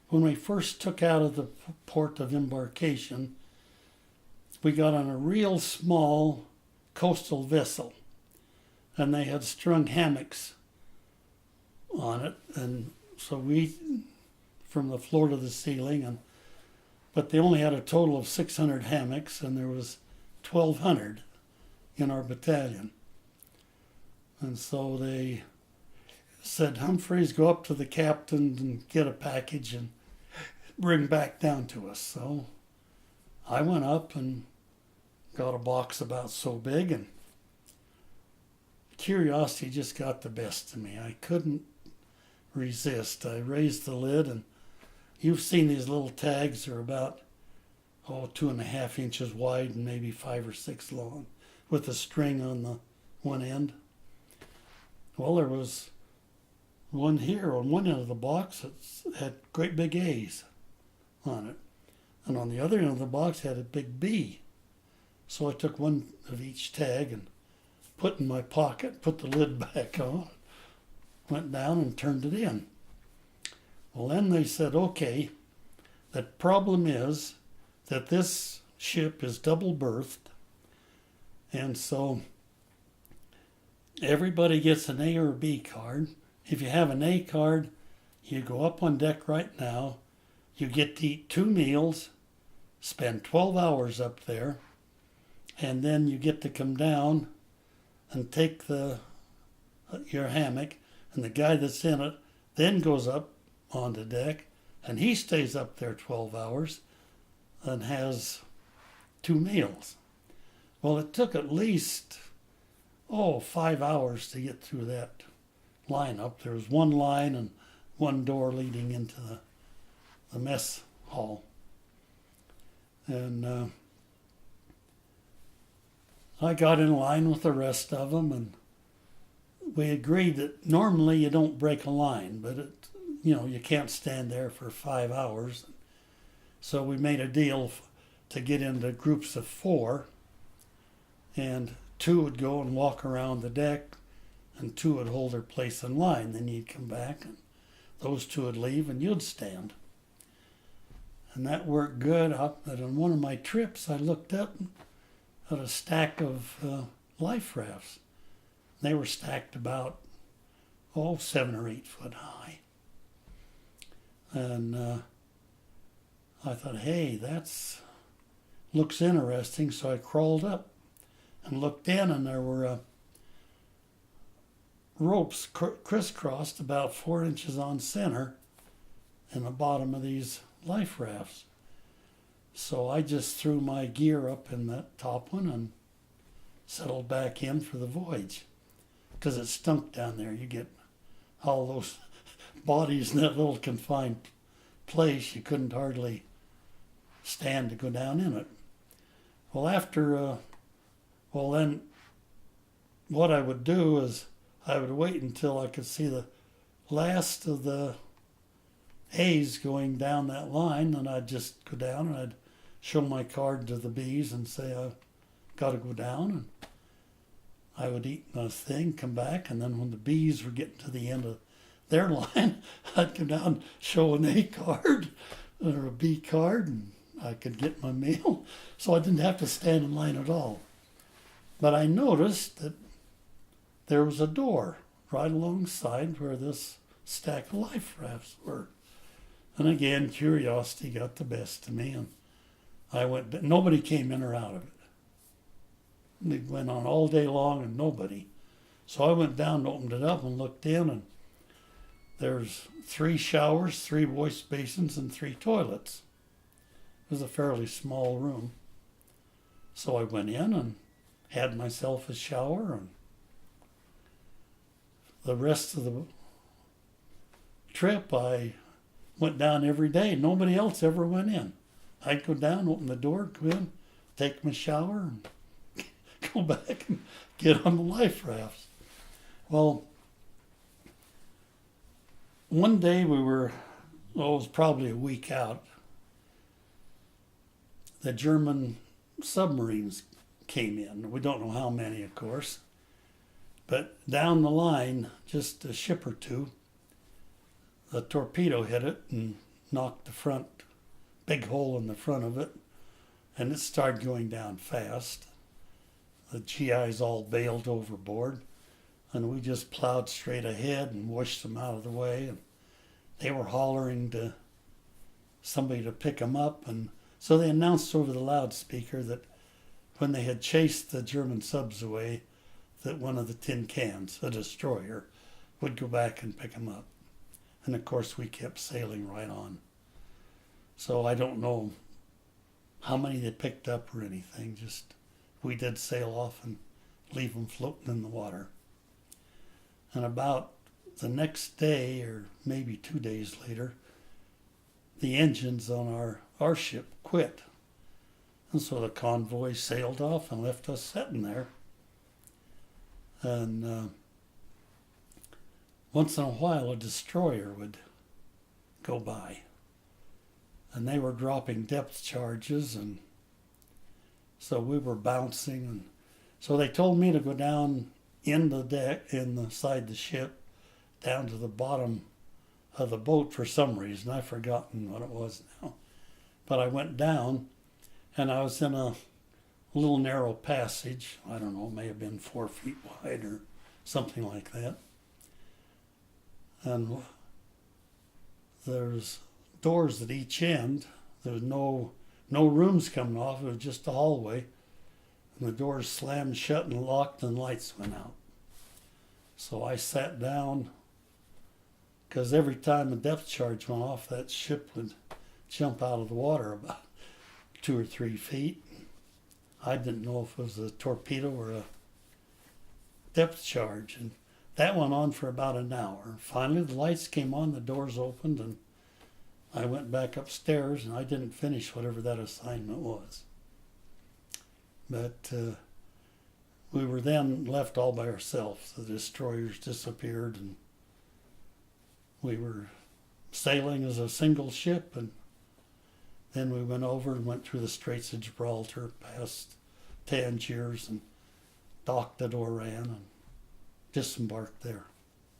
when we first took out of the port of embarkation, we got on a real small coastal vessel, and they had strung hammocks on it, and so we, from the floor to the ceiling, and but they only had a total of 600 hammocks, and there was 1,200 in our battalion. And so they said, Humphreys, go up to the captain and get a package and bring back down to us. So I went up and got a box about so big, and curiosity just got the best of me. I couldn't resist. I raised the lid, and you've seen these little tags. They're about 2.5 inches wide and maybe 5 or 6 long, with a string on the one end. Well, there was one here on one end of the box that had great big A's on it, and on the other end of the box had a big B. So I took one of each tag and put in my pocket, put the lid back on, went down and turned it in. Well, then they said, okay, the problem is that this ship is double berthed, and so everybody gets an A or B card. If you have an A card, you go up on deck right now, you get to eat 2 meals, spend 12 hours up there, and then you get to come down and take your hammock, and the guy that's in it then goes up onto deck, and he stays up there 12 hours and has 2 meals. Well, it took at least 5 hours to get through that lineup. There was one line and one door leading into the mess hall. And I got in line with the rest of them, and we agreed that normally you don't break a line, but you can't stand there for 5 hours. So we made a deal to get into groups of 4, and 2 would go and walk around the deck, and 2 would hold their place in line. Then you'd come back, and those 2 would leave, and you'd stand. And that worked good. But on one of my trips, I looked up at a stack of life rafts. They were stacked about 7 or 8 foot high. And I thought, hey, that's looks interesting. So I crawled up and looked in, and there were ropes crisscrossed about 4 inches on center in the bottom of these life rafts. So I just threw my gear up in that top one and settled back in for the voyage, because it stunk down there. You get all those bodies in that little confined place. You couldn't hardly stand to go down in it. Well, then what I would do is I would wait until I could see the last of the A's going down that line, and I'd just go down and I'd show my card to the B's and say, I've got to go down. And I would eat my thing, come back, and then when the B's were getting to the end of their line, I'd come down, show an A card or a B card, and I could get my meal. So I didn't have to stand in line at all. But I noticed that there was a door right alongside where this stack of life rafts were. And again, curiosity got the best of me, and I went, but nobody came in or out of it. It went on all day long and nobody. So I went down and opened it up and looked in, and there's 3 showers, 3 wash basins, and 3 toilets. It was a fairly small room. So I went in and had myself a shower, and the rest of the trip I went down every day. Nobody else ever went in. I'd go down, open the door, go in, take my shower, and go back and get on the life rafts. Well, one day we were, it was probably a week out. The German submarines came in. We don't know how many, of course. But down the line, just a ship or two, a torpedo hit it and knocked the front, big hole in the front of it, and it started going down fast. The GIs all bailed overboard, and we just plowed straight ahead and washed them out of the way. And they were hollering to somebody to pick them up, and so they announced over the loudspeaker that when they had chased the German subs away, that one of the tin cans, a destroyer, would go back and pick them up. And of course we kept sailing right on. So I don't know how many they picked up or anything, just we did sail off and leave them floating in the water. And about the next day, or maybe 2 days later, the engines on our ship quit. And so the convoy sailed off and left us sitting there. And once in a while a destroyer would go by. And they were dropping depth charges, and so we were bouncing. And so they told me to go down in the deck, inside the ship, down to the bottom of the boat for some reason. I've forgotten what it was now. But I went down, and I was in a little narrow passage. I don't know, it may have been 4 feet wide or something like that. And there's doors at each end. There was no rooms coming off. It was just a hallway. And the doors slammed shut and locked, and lights went out. So I sat down, because every time a depth charge went off, that ship would jump out of the water about 2 or 3 feet. I didn't know if it was a torpedo or a depth charge. And that went on for about an hour. Finally, the lights came on, the doors opened, and I went back upstairs, and I didn't finish whatever that assignment was. But we were then left all by ourselves. The destroyers disappeared, and we were sailing as a single ship, and then we went over and went through the Straits of Gibraltar, past Tangiers, and docked at Oran and disembarked there.